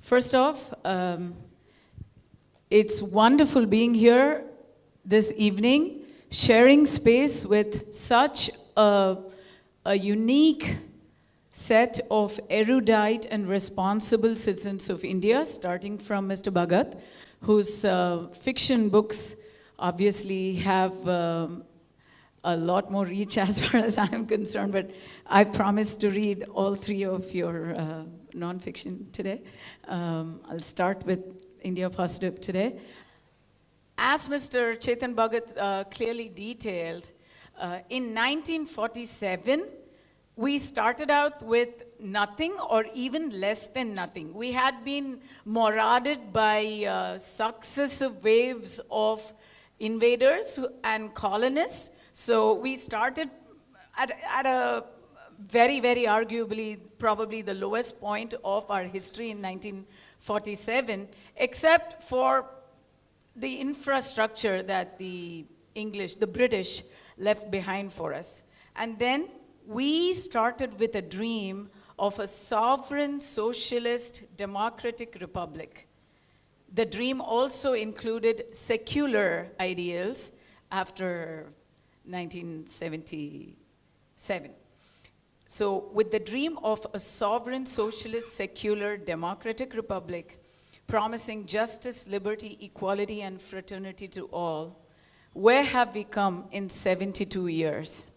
First off, it's wonderful being here this evening, sharing space with such a unique set of erudite and responsible citizens of India, starting from Mr. Bhagat, whose fiction books obviously have a lot more reach as far as I'm concerned, but I promise to read all three of your non-fiction today. I'll start with India Positive today. As Mr. Chetan Bhagat clearly detailed, in 1947, we started out with nothing or even less than nothing. We had been marauded by successive waves of invaders and colonists. So we started at a very, very arguably, probably the lowest point of our history in 1947, except for the infrastructure that the British left behind for us. And then we started with a dream of a sovereign, socialist, democratic republic. The dream also included secular ideals after 1977. So with the dream of a sovereign, socialist, secular, democratic republic, promising justice, liberty, equality, and fraternity to all, where have we come in 72 years?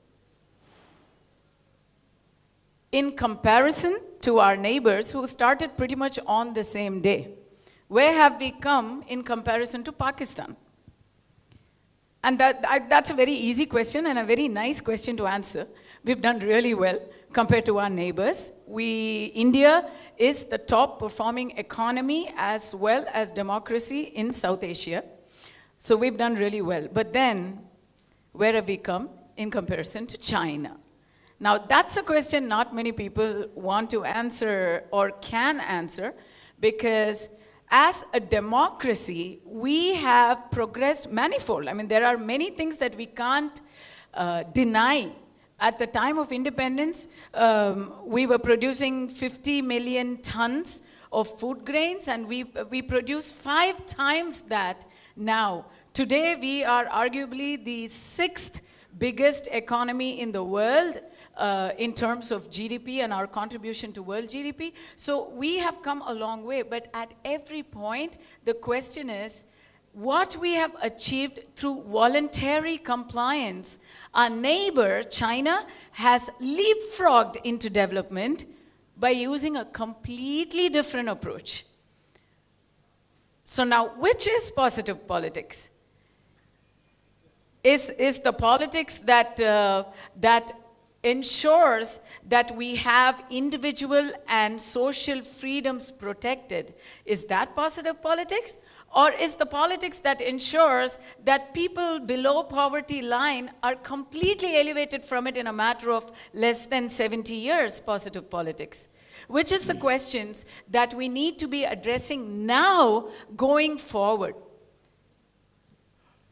In comparison to our neighbors who started pretty much on the same day, where have we come in comparison to Pakistan? And that's a very easy question and a very nice question to answer. We've done really well compared to our neighbors. India is the top performing economy as well as democracy in South Asia. So we've done really well. But then, where have we come in comparison to China? Now, that's a question not many people want to answer or can answer, because as a democracy, we have progressed manifold. I mean, there are many things that we can't deny. At the time of independence, we were producing 50 million tons of food grains, and we produce 5 times that now. Today, we are arguably the 6th biggest economy in the world in terms of GDP and our contribution to world GDP. So we have come a long way, but at every point, the question is, what we have achieved through voluntary compliance. Our neighbor, China, has leapfrogged into development by using a completely different approach. So now, which is positive politics? Is the politics that ensures that we have individual and social freedoms protected? Is that positive politics? Or is the politics that ensures that people below poverty line are completely elevated from it in a matter of less than 70 years positive politics? Which is the questions that we need to be addressing now going forward?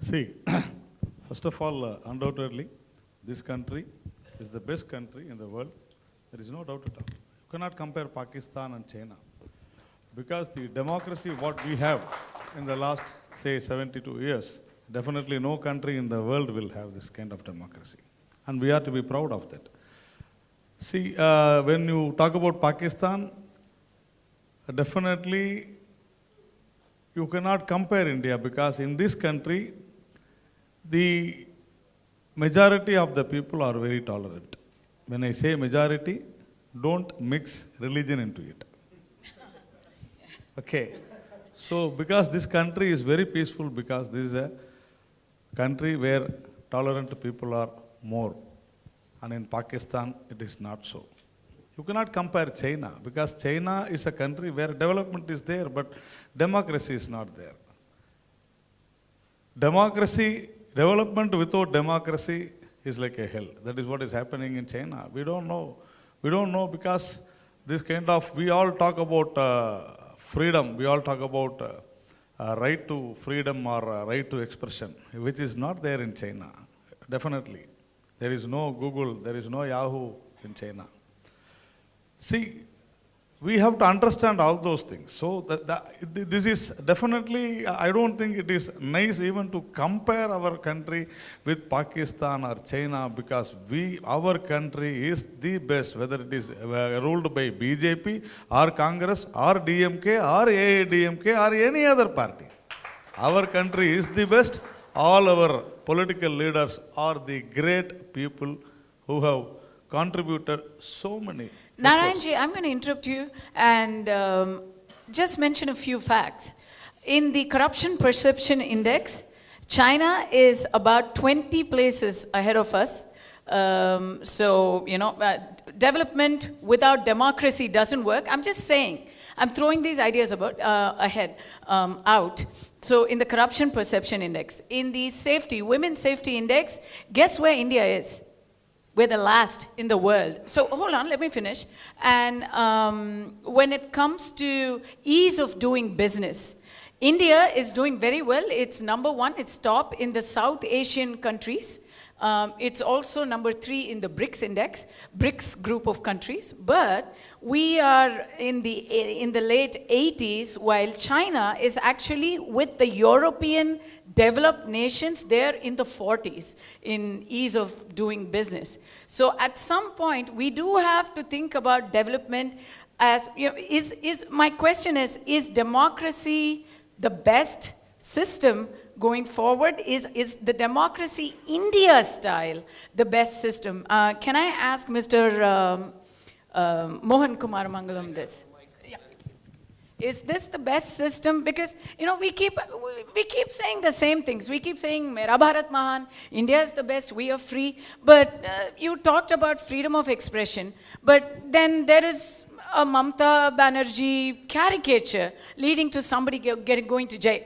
See, first of all, undoubtedly, this country is the best country in the world. There is no doubt at all. You cannot compare Pakistan and China, because the democracy what we have in the last, say, 72 years, definitely no country in the world will have this kind of democracy. And we are to be proud of that. See, when you talk about Pakistan, definitely you cannot compare India, because in this country, the majority of the people are very tolerant. When I say majority, don't mix religion into it. Okay. So, because this country is very peaceful, because this is a country where tolerant people are more. And in Pakistan, it is not so. You cannot compare China, because China is a country where development is there, but democracy is not there. Development without democracy is like a hell. That is what is happening in China. We don't know. We don't know, because this kind of, we all talk about freedom. We all talk about right to freedom or right to expression, which is not there in China, definitely. There is no Google, there is no Yahoo in China. See, we have to understand all those things. So this is definitely, I don't think it is nice even to compare our country with Pakistan or China, because our country is the best, whether it is ruled by BJP or Congress or DMK or AIDMK or any other party. Our country is the best. All our political leaders are the great people who have contributed so many. Narayanji, I'm going to interrupt you and just mention a few facts. In the Corruption Perception Index, China is about 20 places ahead of us. Development without democracy doesn't work. I'm just saying, I'm throwing these ideas out. So in the Corruption Perception Index, in the Women's Safety Index, guess where India is? We're the last in the world. So hold on, let me finish. And when it comes to ease of doing business, India is doing very well. It's number one, it's top in the South Asian countries. It's also number 3 in the BRICS index, BRICS group of countries. But we are in the late 80s, while China is actually with the European developed nations, they're in the 40s in ease of doing business. So at some point, we do have to think about development as, my question is democracy the best system going forward? Is the democracy India style the best system? Can I ask Mr. Mohan Kumar Mangalam this? Yeah. Is this the best system? Because we keep saying the same things. We keep saying Mera Bharat Mahan, India is the best, we are free. But you talked about freedom of expression. But then there is a Mamata Banerjee caricature leading to somebody going to jail.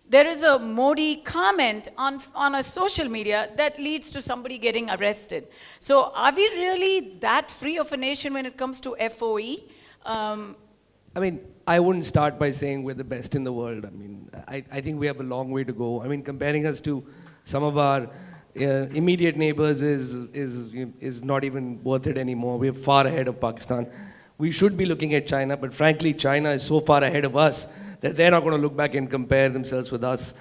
There is a Modi comment on a social media that leads to somebody getting arrested. So are we really that free of a nation when it comes to FOE? I mean, I wouldn't start by saying we're the best in the world. I mean, I think we have a long way to go. I mean, comparing us to some of our immediate neighbors is not even worth it anymore. We're far ahead of Pakistan. We should be looking at China, but frankly, China is so far ahead of us that they're not going to look back and compare themselves with us.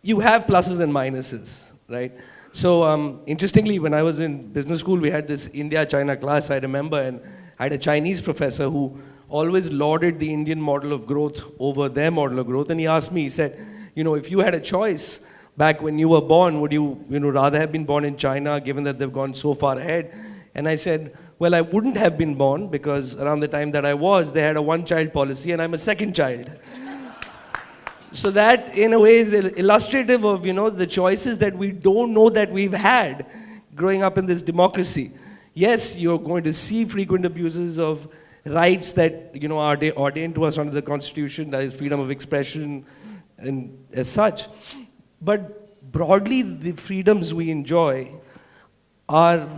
You have pluses and minuses, right? So interestingly, when I was in business school, we had this India-China class, I remember, and I had a Chinese professor who always lauded the Indian model of growth over their model of growth. And he asked me, he said, if you had a choice back when you were born, would you, rather have been born in China, given that they've gone so far ahead? And I said, well, I wouldn't have been born because around the time that I was, they had a one-child policy and I'm a second child. So that, in a way, is illustrative of, the choices that we don't know that we've had growing up in this democracy. Yes, you're going to see frequent abuses of rights that, are ordained to us under the Constitution, that is freedom of expression and as such. But broadly, the freedoms we enjoy are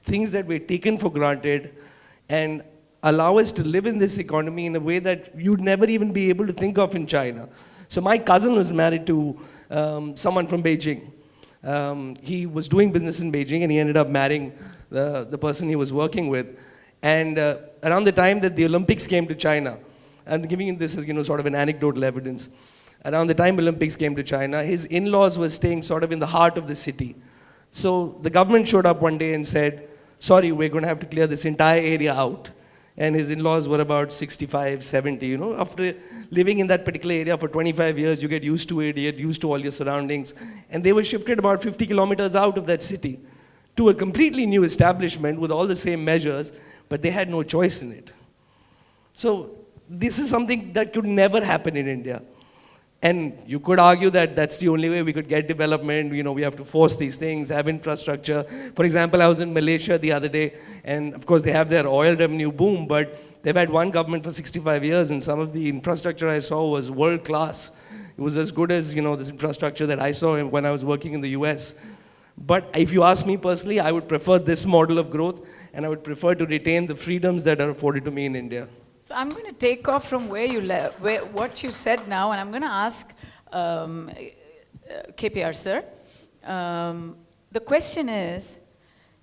things that we're taken for granted and allow us to live in this economy in a way that you'd never even be able to think of in China. So my cousin was married to someone from Beijing. He was doing business in Beijing and he ended up marrying the person he was working with. And around the time that the Olympics came to China, I'm giving you this as sort of an anecdotal evidence. Around the time Olympics came to China, his in-laws were staying sort of in the heart of the city. So the government showed up one day and said, sorry, we're going to have to clear this entire area out. And his in-laws were about 65, 70, After living in that particular area for 25 years, you get used to it, you get used to all your surroundings. And they were shifted about 50 kilometers out of that city to a completely new establishment with all the same measures, but they had no choice in it. So this is something that could never happen in India. And you could argue that that's the only way we could get development. We have to force these things, have infrastructure. For example, I was in Malaysia the other day, and of course they have their oil revenue boom, but they've had one government for 65 years, and some of the infrastructure I saw was world class. It was as good as, this infrastructure that I saw when I was working in the US. But if you ask me personally, I would prefer this model of growth, and I would prefer to retain the freedoms that are afforded to me in India. So I'm going to take off from where you left, what you said now, and I'm going to ask KPR sir. The question is,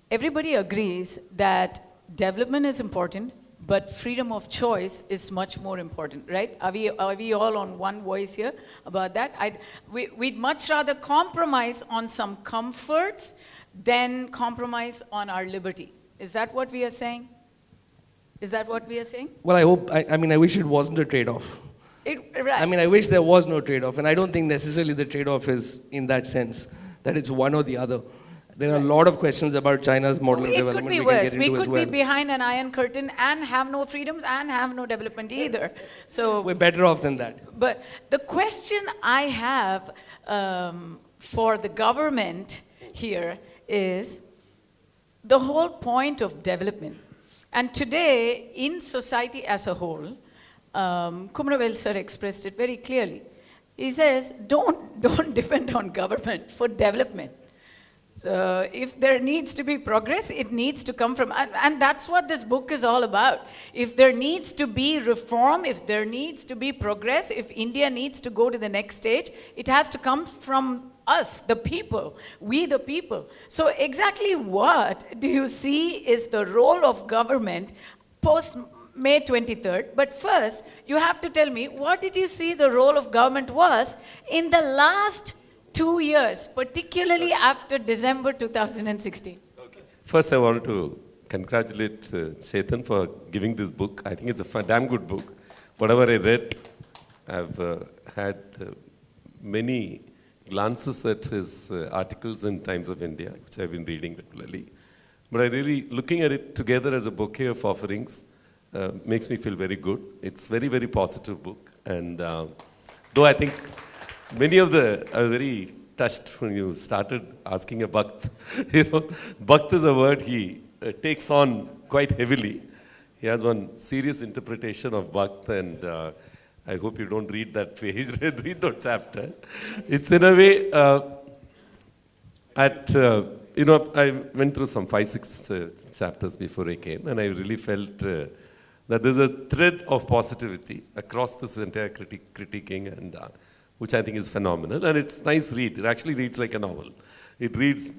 everybody agrees that development is important, but freedom of choice is much more important, right? Are we all on one voice here about that? We'd much rather compromise on some comforts than compromise on our liberty. Is that what we are saying? Is that what we are saying? Well, I mean, I wish it wasn't a trade-off. Right. I mean, I wish there was no trade-off, and I don't think necessarily the trade-off is in that sense, that it's one or the other. There are a lot of questions about China's model of It development could be we can worse. get We into as could well. be behind an iron curtain and have no freedoms and have no development either. So, We're better off than that. but the question I have for the government here is the whole point of development. And today, in society as a whole, Kumaravel sir expressed it very clearly. He says, don't depend on government for development. So if there needs to be progress, it needs to come from, and that's what this book is all about. If there needs to be reform, if there needs to be progress, if India needs to go to the next stage, it has to come from us, the people, we the people. So exactly what do you see is the role of government post May 23rd? But first, you have to tell me, what did you see the role of government was in the last 2 years, particularly after December 2016? First, I wanted to congratulate Chetan for giving this book. I think it's a damn good book. Whatever I read, I've had many glances at his articles in Times of India, which I've been reading regularly. But I really, looking at it together as a bouquet of offerings, makes me feel very good. It's very, very positive book. And though I think many of I was very touched when you started asking a Bhakt. You know, Bhakt is a word he takes on quite heavily. He has one serious interpretation of Bhakt, and I hope you don't read that page, read that chapter. It's in a way, you know, I went through some 5-6 chapters before I came, and I really felt that there's a thread of positivity across this entire critiquing, and which I think is phenomenal. And it's nice read. It actually reads like a novel. It reads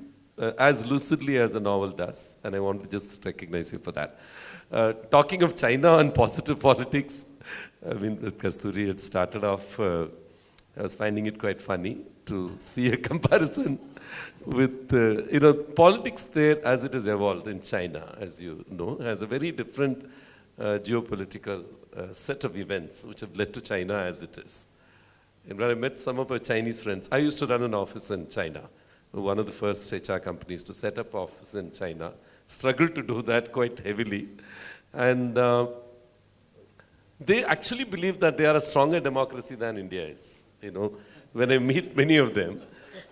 as lucidly as a novel does, and I want to just recognize you for that. Talking of China and positive politics, I mean, with Kasturi, it started off, I was finding it quite funny to see a comparison with, you know, politics there as it has evolved in China, as you know, has a very different geopolitical set of events which have led to China as it is. And when I met some of our Chinese friends, I used to run an office in China, one of the first HR companies to set up office in China, struggled to do that quite heavily. And they actually believe that they are a stronger democracy than India is. You know, when I meet many of them,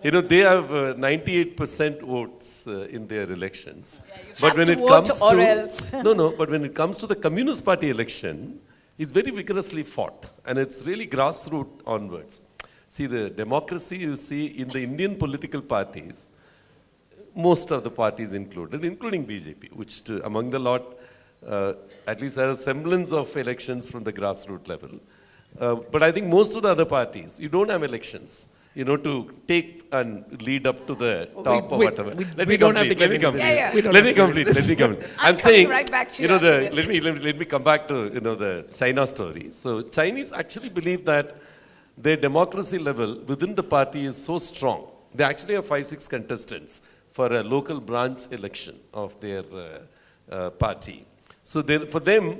you know, they have 98% votes in their elections. But when it comes to but when it comes to the Communist Party election, it's very vigorously fought, and it's really grassroots onwards. See, the democracy you see in the Indian political parties, most of the parties included, including BJP, which among the lot at least has a semblance of elections from the grassroots level. But I think most of the other parties, you don't have elections, you know, to take and lead up to the top or whatever. Let me complete. I'm saying, right back to you know, let me come back to, you know, the China story. So Chinese actually believe that their democracy level within the party is so strong. They actually have 5-6 contestants for a local branch election of their party. So for them,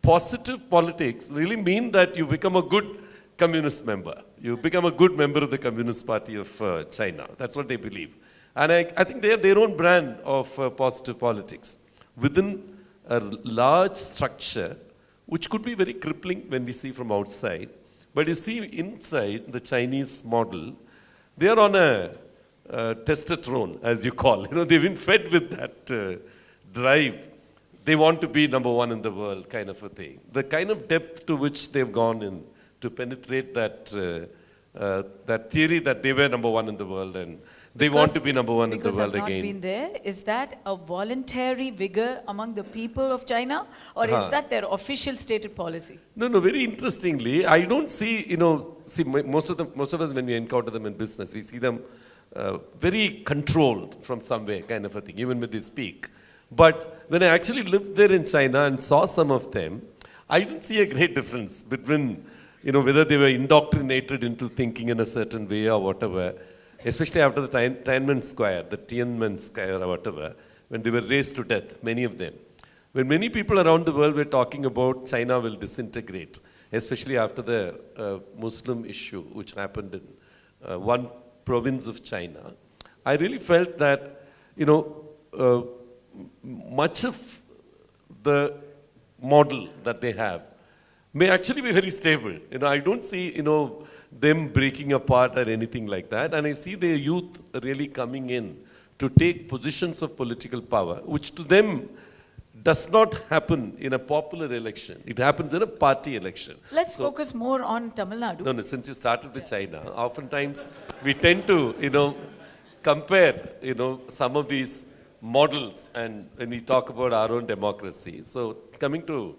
positive politics really mean that you become a good communist member. You become a good member of the Communist Party of China. That's what they believe. And I think they have their own brand of positive politics within a large structure, which could be very crippling when we see from outside. But you see inside the Chinese model, they are on a testosterone, as you call. You know, they've been fed with that drive. They want to be number one in the world, kind of a thing. The kind of depth to which they've gone in to penetrate that that theory that they were number one in the world and they want to be number one in the world again. again. Been there. Is that a voluntary vigor among the people of China, or is that their official stated policy? No, very interestingly, I don't see, you know, most of us when we encounter them in business, we see them very controlled from somewhere, kind of a thing, even when they speak. But when I actually lived there in China and saw some of them, I didn't see a great difference between, whether they were indoctrinated into thinking in a certain way or whatever, especially after the Tiananmen Square, the Tiananmen Square or whatever, when they were razed to death, many of them. When many people around the world were talking about China will disintegrate, especially after the Muslim issue, which happened in one province of China, I really felt that, much of the model that they have may actually be very stable. I don't see, them breaking apart or anything like that. And I see their youth really coming in to take positions of political power, which to them does not happen in a popular election. It happens in a party election. Let's focus more on Tamil Nadu. No, since you started with China, oftentimes we tend to, compare, some of these models and when we talk about our own democracy. So coming to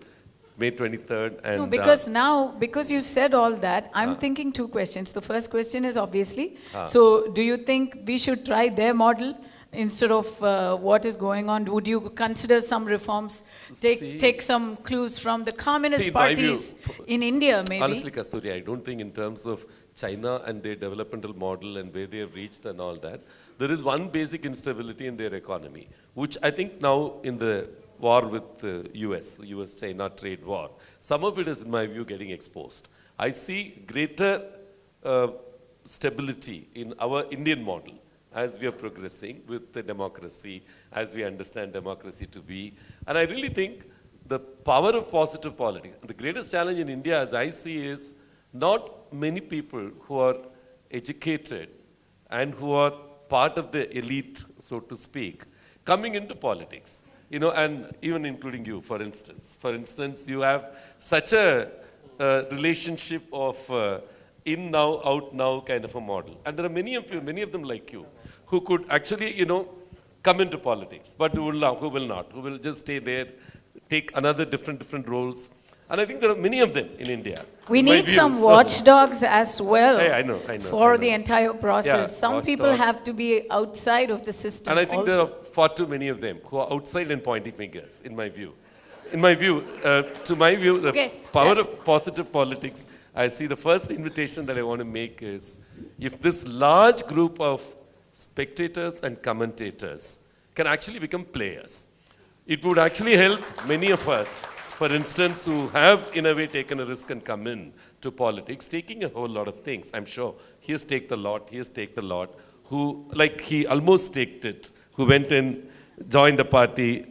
May 23rd and... No, because you said all that, I'm thinking two questions. The first question is obviously, so do you think we should try their model instead of what is going on? Would you consider some reforms, take some clues from the communist parties in India maybe? Honestly, Kasturi, I don't think in terms of China and their developmental model and where they have reached and all that, there is one basic instability in their economy, which I think now in the war with the US-China trade war, some of it is in my view getting exposed. I see greater stability in our Indian model as we are progressing with the democracy, as we understand democracy to be. And I really think the power of positive politics, the greatest challenge in India as I see is not many people who are educated and who are part of the elite, so to speak, coming into politics. And even including you, for instance. For instance, you have such a relationship of in now, out now kind of a model. And there are many of you, many of them like you, who could actually, come into politics, but who will not, who will just stay there, take another different roles. And I think there are many of them in India. We need some watchdogs as well for the entire process. Yeah, some people have to be outside of the system. And I think there are far too many of them who are outside and pointing fingers, in my view. To my view, the power of positive politics, I see the first invitation that I want to make is, if this large group of spectators and commentators can actually become players, it would actually help many of us, for instance, who have in a way taken a risk and come in to politics, taking a whole lot of things. I'm sure he has taken a lot, who, like he almost staked it, who went in, joined a party,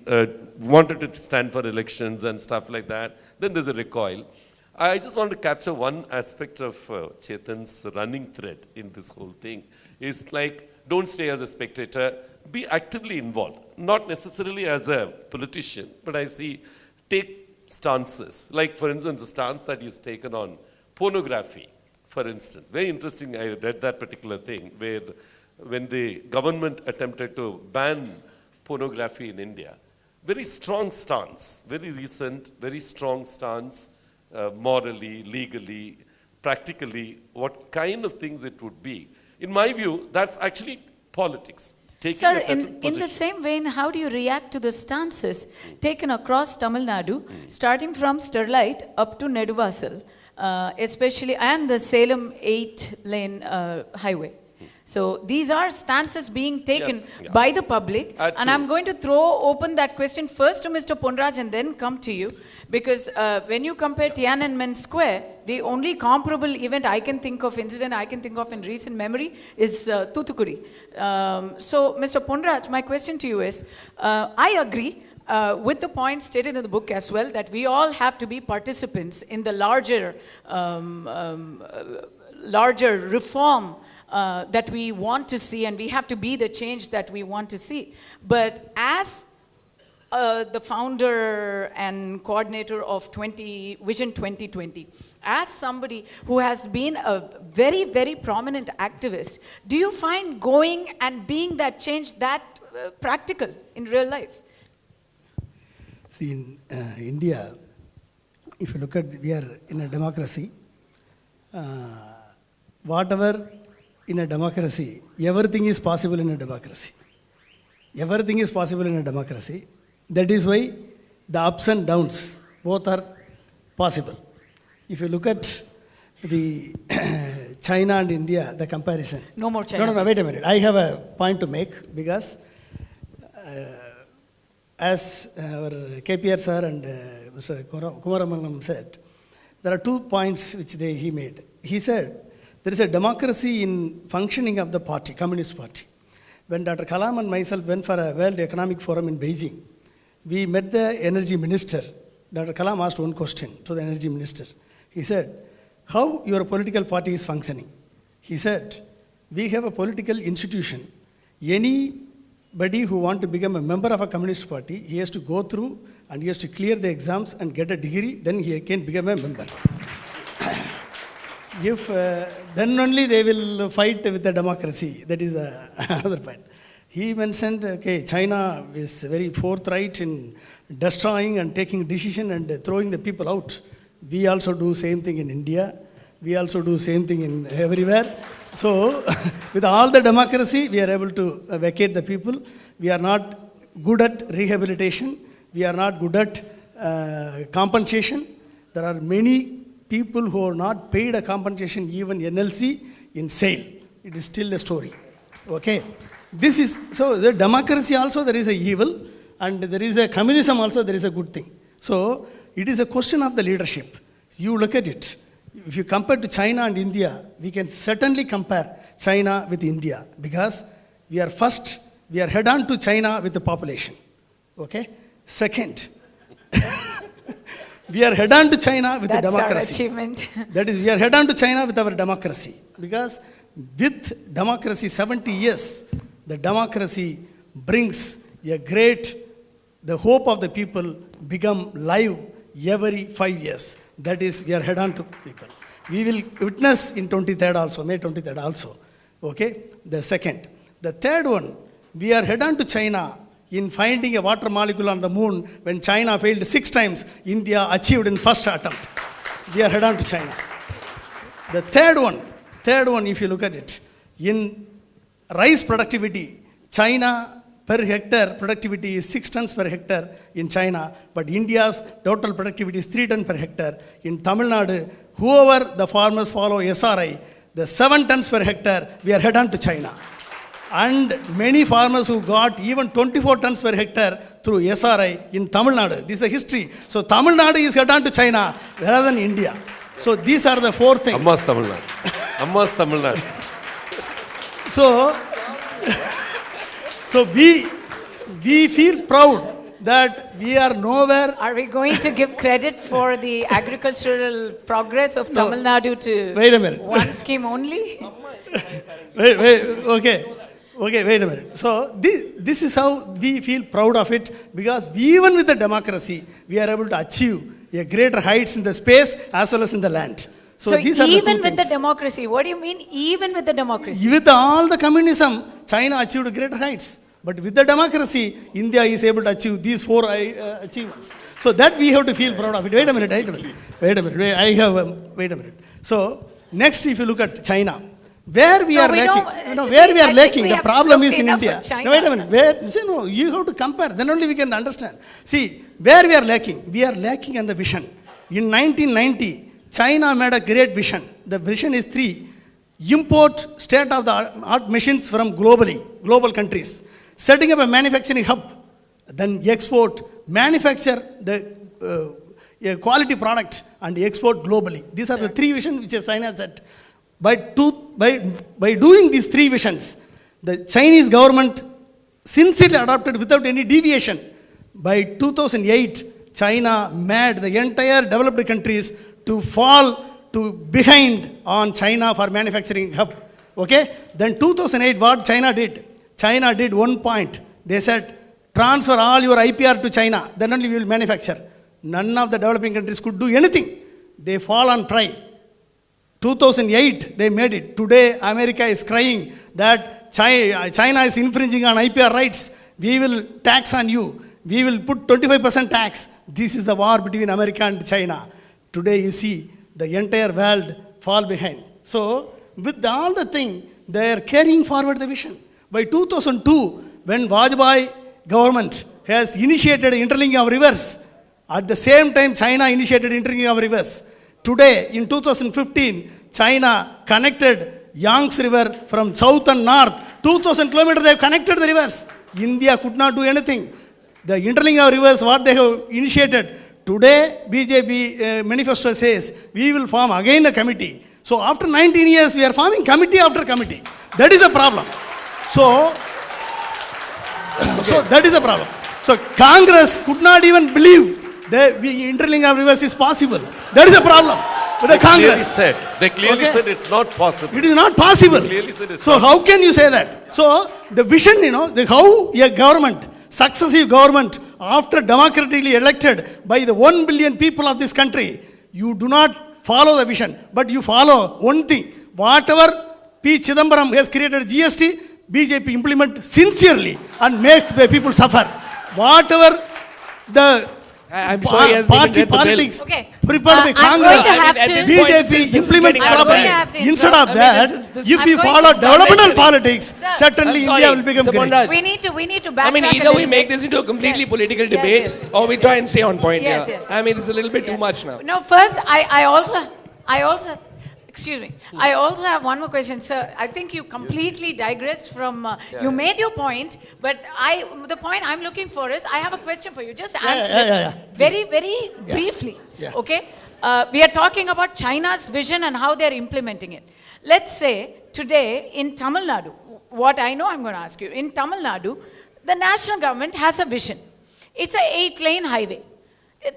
wanted to stand for elections and stuff like that. Then there's a recoil. I just want to capture one aspect of Chetan's running thread in this whole thing. Is like, don't stay as a spectator, be actively involved. Not necessarily as a politician, but I see, take stances. Like, for instance, a stance that he's taken on pornography, for instance. Very interesting, I read that particular thing, where when the government attempted to ban pornography in India, very strong stance, very recent, very strong stance, morally, legally, practically, what kind of things it would be. In my view, that's actually politics. Sir, in the same vein, how do you react to the stances taken across Tamil Nadu, starting from Sterlite up to Neduvasal, especially, and the Salem 8-lane highway? So these are stances being taken by the public, and I'm going to throw open that question first to Mr. Ponraj and then come to you, because when you compare Tiananmen Square, the only comparable event I can think of, incident I can think of in recent memory is Thoothukudi. So Mr. Ponraj, my question to you is, I agree with the point stated in the book as well, that we all have to be participants in the larger reform that we want to see, and we have to be the change that we want to see. But as the founder and coordinator of Vision 2020, as somebody who has been a very, very prominent activist, do you find going and being that change that practical in real life? See, in India, if you look at, we are in a democracy. Whatever in a democracy, everything is possible in a democracy. Everything is possible in a democracy. That is why the ups and downs both are possible. If you look at the China and India, the comparison. No more China. No, wait a minute. I have a point to make because as our KPR sir and Mr. Kumaramanam said, there are 2 points which he made. He said, there is a democracy in functioning of the party, Communist Party. When Dr. Kalam and myself went for a World Economic Forum in Beijing, we met the energy minister. Dr. Kalam asked one question to the energy minister. He said, how your political party is functioning? He said, we have a political institution. Anybody who wants to become a member of a communist party, he has to go through and he has to clear the exams and get a degree, then he can become a member. If then only they will fight with the democracy. That is another point. He mentioned, okay, China is very forthright in destroying and taking decision and throwing the people out. We also do same thing in India. We also do same thing in everywhere. So, with all the democracy, we are able to vacate the people. We are not good at rehabilitation. We are not good at compensation. There are many people who are not paid a compensation, even NLC, in sale. It is still a story. Okay? This is, so the democracy also there is a evil, and there is a communism also there is a good thing. So, it is a question of the leadership. You look at it. If you compare to China and India, we can certainly compare China with India because we are head on to China with the population. Okay? Second, we are head on to China with the democracy. That's our achievement. That is, we are head on to China with our democracy. Because with democracy, 70 years, the democracy brings the hope of the people become live every 5 years. That is, we are head on to people. We will witness in 23rd also, May 23rd also. Okay? The second. The third one, we are head on to China in finding a water molecule on the moon. When China failed 6 times, India achieved in first attempt. We are head on to China. The third one, if you look at it, in rice productivity, China per hectare productivity is 6 tons per hectare in China, but India's total productivity is 3 tons per hectare. In Tamil Nadu, whoever the farmers follow SRI, the 7 tons per hectare, we are head on to China. And many farmers who got even 24 tons per hectare through SRI in Tamil Nadu. This is a history. So Tamil Nadu is head on to China rather than India. So these are the 4 things. Amma's Tamil Nadu. Amma's Tamil Nadu. So we feel proud that we are nowhere. Are we going to give credit for the agricultural progress of Tamil Nadu to wait a minute. one scheme only? Okay, wait a minute. So this is how we feel proud of it, because even with the democracy, we are able to achieve a greater heights in the space as well as in the land. So these are the even two with the things. democracy, what do you mean even with the democracy? With all the communism, China achieved greater heights. But with the democracy, India is able to achieve these 4 achievements. So that we have to feel proud of it. Wait a minute. So next, if you look at China, where we are lacking, the problem is in India. No, wait a minute. You have to compare. Then only we can understand. See, where we are lacking in the vision. In 1990, China made a great vision. The vision is 3. Import state-of-the-art machines from global countries. Setting up a manufacturing hub. Then export, manufacture the quality product and export globally. These are the 3 visions which China set. By doing these 3 visions, the Chinese government sincerely adopted without any deviation. By 2008, China made the entire developed countries to fall behind on China for manufacturing hub. Okay? Then 2008, what China did? China did 1 point. They said, transfer all your IPR to China, then only we will manufacture. None of the developing countries could do anything. They fall and try. 2008, they made it. Today, America is crying that China is infringing on IPR rights. We will tax on you. We will put 25% tax. This is the war between America and China. Today, you see, the entire world fall behind. So, with all the thing, they are carrying forward the vision. By 2002, when Vajpayee government has initiated interlinking of rivers. At the same time, China initiated interlinking of rivers. Today, in 2015, China connected Yangtze River from south and north. 2,000 kilometers they have connected the rivers. India could not do anything. The interlinking of rivers, what they have initiated. Today, BJP manifesto says, we will form again a committee. So after 19 years, we are forming committee after committee. That is a problem. So that is a problem. So Congress could not even believe that interlinking of rivers is possible. That is a problem with the Congress. They clearly said it's not possible. It is not possible. They clearly said it's so how can you say that? So the vision, how a government, successive government, after democratically elected by the 1 billion people of this country, you do not follow the vision, but you follow one thing. Whatever P. Chidambaram has created GST, BJP implement sincerely and make the people suffer. Whatever the I'm sure he has party politics prepared by Congress, BJP implements properly. Instead of that, if you follow developmental politics, certainly India will become great. We need to backtrack. I mean, either we make this into a completely political debate, or we try and stay on point. Yes. I mean, it's a little bit too much now. No, first, I also, excuse me, I also have one more question, sir. I think you completely digressed from, you made your point, but the point I'm looking for is, I have a question for you. Just answer it very, very briefly, okay? We are talking about China's vision and how they're implementing it. Let's say today in Tamil Nadu, what I know I'm going to ask you, in Tamil Nadu, the national government has a vision. It's an 8-lane highway.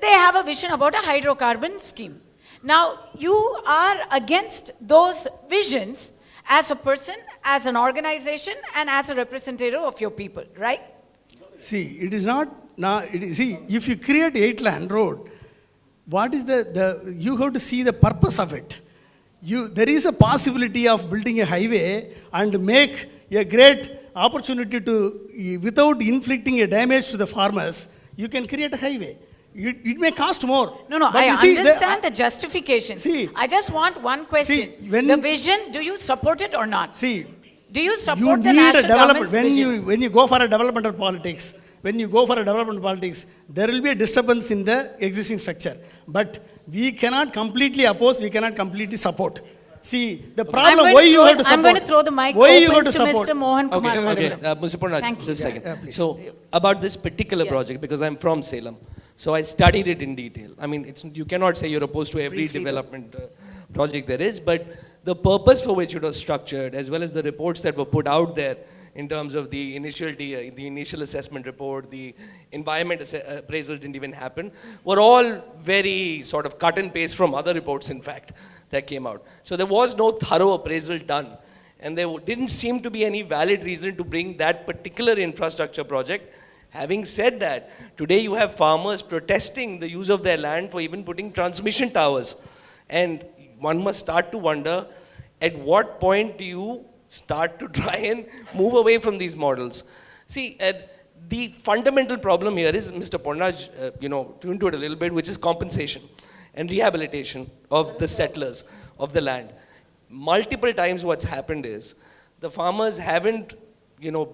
They have a vision about a hydrocarbon scheme. Now, you are against those visions as a person, as an organization, and as a representative of your people, right? See, it is not, see, if you create 8-lane road, what is you have to see the purpose of it. There is a possibility of building a highway and make a great opportunity to, without inflicting a damage to the farmers, you can create a highway. It may cost more. No, I understand the justification. See, I just want one question. See, the vision, do you support it or not? See, do you support the national government's vision? When you go for a developmental politics, there will be a disturbance in the existing structure. But we cannot completely oppose, we cannot completely support. See, the problem, why you have to support? I'm going to throw the mic why you open have to to support? Mr. Mohan Kumar. Okay. Mr. Ponnaj, Thank you. just a second. please. So, about this particular project, because I'm from Salem, so I studied it in detail. I mean, you cannot say you're opposed to every development project there is, but the purpose for which it was structured, as well as the reports that were put out there in terms of the initial assessment report, the environment appraisal didn't even happen, were all very sort of cut and paste from other reports, in fact, that came out. So there was no thorough appraisal done. And there didn't seem to be any valid reason to bring that particular infrastructure project. Having said that, today you have farmers protesting the use of their land for even putting transmission towers. And one must start to wonder, at what point do you start to try and move away from these models? See, the fundamental problem here is, Mr. Ponnaj, tuned to it a little bit, which is compensation and rehabilitation of the settlers of the land. Multiple times what's happened is, the farmers haven't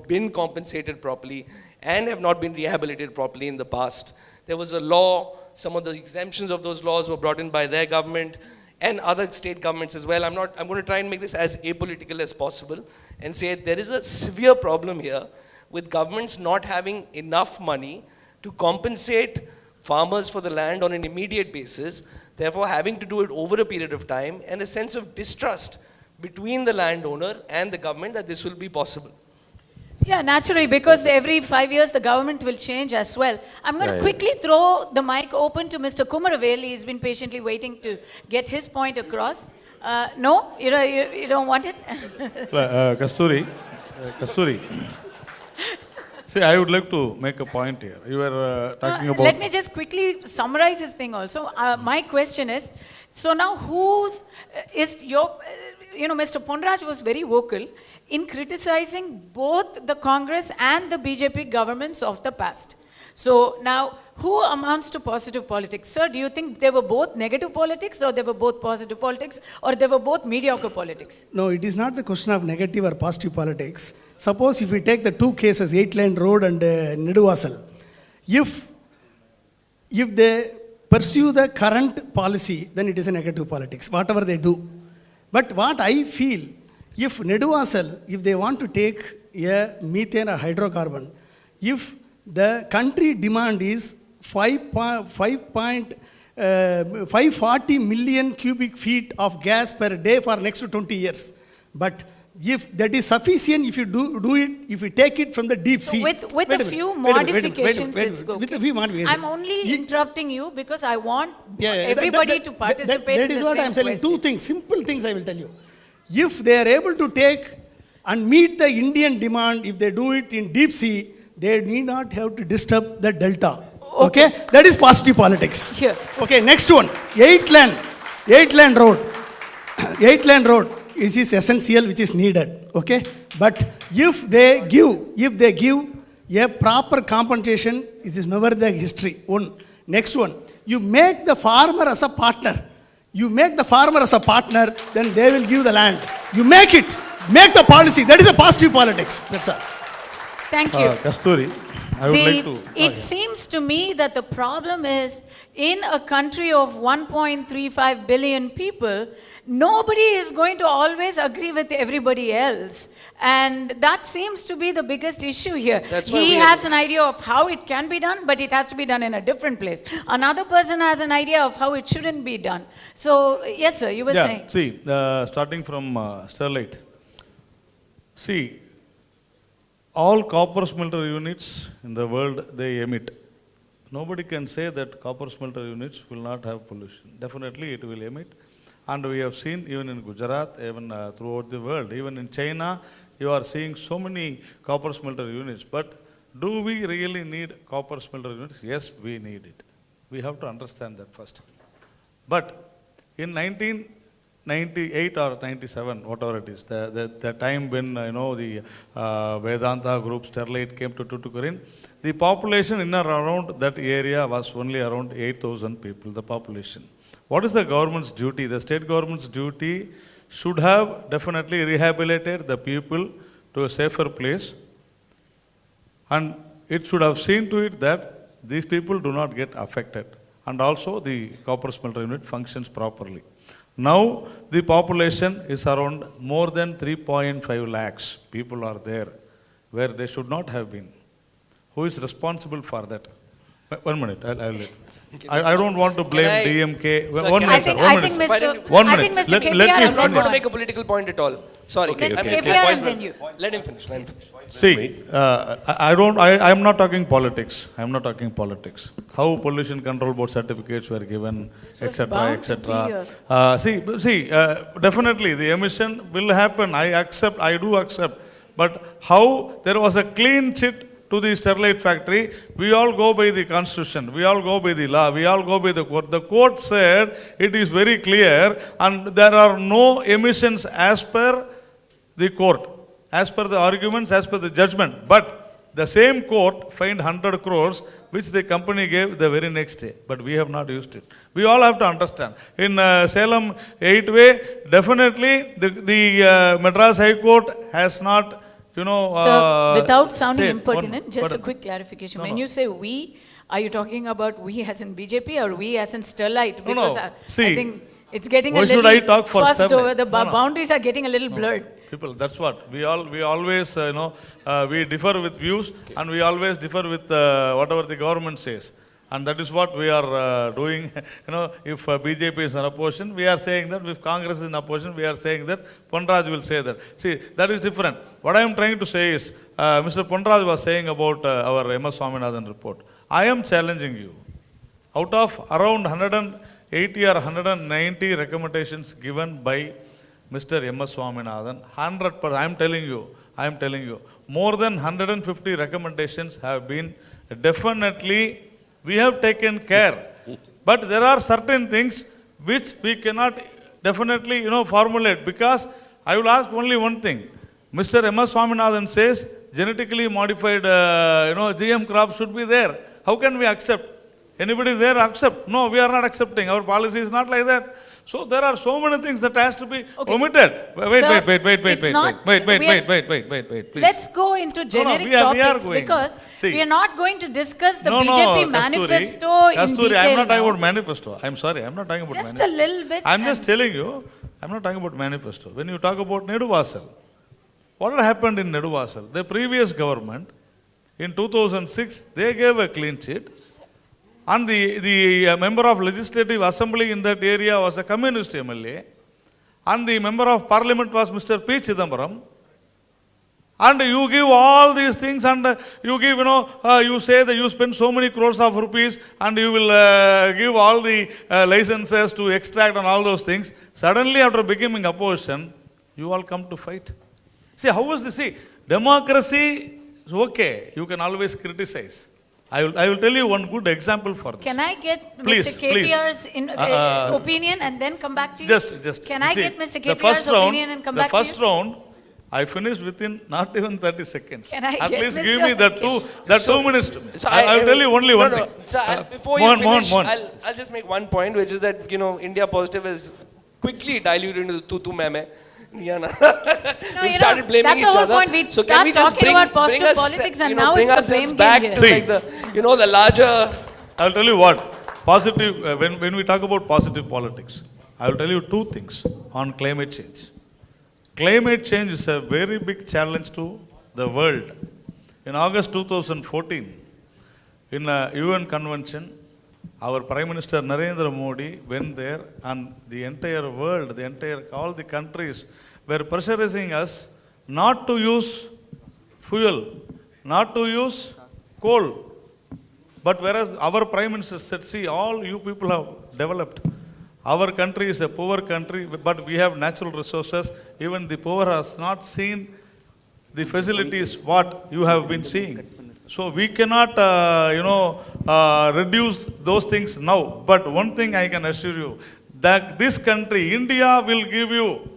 been compensated properly and have not been rehabilitated properly in the past. There was a law, some of the exemptions of those laws were brought in by their government and other state governments as well. I'm going to try and make this as apolitical as possible and say there is a severe problem here with governments not having enough money to compensate farmers for the land on an immediate basis, therefore having to do it over a period of time, and a sense of distrust between the landowner and the government that this will be possible. Yeah, naturally, because every 5 years the government will change as well. I'm going to quickly throw the mic open to Mr. Kumaravel. He's been patiently waiting to get his point across. No? You don't want it? Kasturi. See, I would like to make a point here. You were talking about... Let me just quickly summarize this thing also. My question is, so now Mr. Ponraj was very vocal in criticizing both the Congress and the BJP governments of the past. So now, who amounts to positive politics? Sir, do you think they were both negative politics, or they were both positive politics, or they were both mediocre politics? No, it is not the question of negative or positive politics. Suppose if we take the two cases, 8-lane road and Neduvasal, if they pursue the current policy, then it is a negative politics, whatever they do. But what I feel, if Neduvasal, if they want to take a methane or hydrocarbon, if the country demand is 540 million cubic feet of gas per day for next 20 years. But if that is sufficient, if you do it, if you take it from the deep sea. With a few modifications, it's okay. With a few modifications. I'm only interrupting you because I want everybody to participate. That is what I'm saying. Two things, simple things I will tell you. If they are able to take and meet the Indian demand, if they do it in deep sea, they need not have to disturb the delta. Okay? That is positive politics. Here. Okay, next one. 8-lane road. 8-lane road is essential, which is needed. Okay? But if they give a proper compensation, it is never the history. One. Next one. You make the farmer as a partner. Then they will give the land. You make it. Make the policy. That is a positive politics. That's all. Thank you. Kasturi, I would like to... It seems to me that the problem is, in a country of 1.35 billion people, nobody is going to always agree with everybody else. And that seems to be the biggest issue here. He has an idea of how it can be done, but it has to be done in a different place. Another person has an idea of how it shouldn't be done. So, yes, sir, you were saying. See, starting from Sterlite. See, all copper smelter units in the world, they emit. Nobody can say that copper smelter units will not have pollution. Definitely it will emit. And we have seen even in Gujarat, even throughout the world, even in China, you are seeing so many copper smelter units. But do we really need copper smelter units? Yes, we need it. We have to understand that first. But in 1998 or 97, whatever it is, the time when the Vedanta group Sterlite came to Tuticorin, the population in or around that area was only around 8,000 people, the population. What is the government's duty? The state government's duty should have definitely rehabilitated the people to a safer place, and it should have seen to it that these people do not get affected, and also the copper smelter unit functions properly. Now the population is around more than 3.5 lakhs people are there where they should not have been. Who is responsible for that? 1 minute, I'll let. I don't want to blame DMK. Sir, one minute, I think Mr. KPR, I'm not going to make a political point at all. Sorry. Mr. KPR and then you. Let him finish. See, I'm not talking politics. I'm not talking politics. How pollution control board certificates were given, etc., etc. Definitely the emission will happen. I do accept. But how there was a clean chit to the Sterlite factory, we all go by the constitution, we all go by the law, we all go by the court. The court said it is very clear and there are no emissions as per the court, as per the arguments, as per the judgment. But the same court fined 100 crores which the company gave the very next day. But we have not used it. We all have to understand. In Salem 8-way, definitely the Madras High Court has not Sir, without sounding impertinent, just a quick clarification. When you say we, are you talking about we as in BJP or we as in Sterlite? Because I think it's getting a little fussed over. The boundaries are getting a little blurred. People, that's what. We always, we differ with views and we always differ with whatever the government says. And that is what we are doing. If BJP is in opposition, we are saying that. If Congress is in opposition, we are saying that. Ponraj will say that. See, that is different. What I am trying to say is, Mr. Ponraj was saying about our MS Swaminathan report. I am challenging you. Out of around 180 or 190 recommendations given by Mr. MS Swaminathan, 100%, I am telling you, more than 150 recommendations have been definitely. We have taken care, but there are certain things which we cannot definitely, formulate, because I will ask only one thing. Mr. MS Swaminathan says genetically modified, GM crops should be there. How can we accept? Anybody there accept? No, we are not accepting. Our policy is not like that. So there are so many things that has to be omitted. Wait. Let's go into generic topics because we are not going to discuss the BJP manifesto in Kasturi, detail. I'm not talking now. about manifesto. I'm sorry, I'm not talking about Just manifesto. a little bit. I'm just telling you, I'm not talking about manifesto. When you talk about Neduvasal, what had happened in Neduvasal? The previous government, in 2006, they gave a clean sheet. And the member of legislative assembly in that area was a communist MLA. And the member of parliament was Mr. P. Chidambaram. And you give all these things and you give, you say that you spend so many crores of rupees and you will give all the licenses to extract and all those things. Suddenly after becoming opposition, you all come to fight. See, how is this? See, democracy is okay. You can always criticize. I will tell you one good example for this. Can I get Please, Mr. KPR's opinion and then come back to you? Just. Can I see, get Mr. the KPR's first round, opinion and come back to The you? first round, I finished within not even 30 seconds. Can I At get least Mr. give me that 2 minutes to me. So I will tell you only one no. thing. So before Mohan, you finish, Mohan. I'll just make one point, which is that India Positive is quickly diluted into the tu meme. We started blaming that's each the whole other. point. We So start can we just talking about positive bring us, politics and now it's bring the ourselves blame back game to here. like the larger. I will tell you what. Positive, when we talk about positive politics, I will tell you two things on climate change. Climate change is a very big challenge to the world. In August 2014, in a UN convention, our Prime Minister Narendra Modi went there and the entire world, all the countries were pressurizing us not to use fuel, not to use coal. But whereas our Prime Minister said, see, all you people have developed. Our country is a poor country, but we have natural resources. Even the poor has not seen the facilities what you have been seeing. So we cannot, reduce those things now. But one thing I can assure you, that this country, India will give you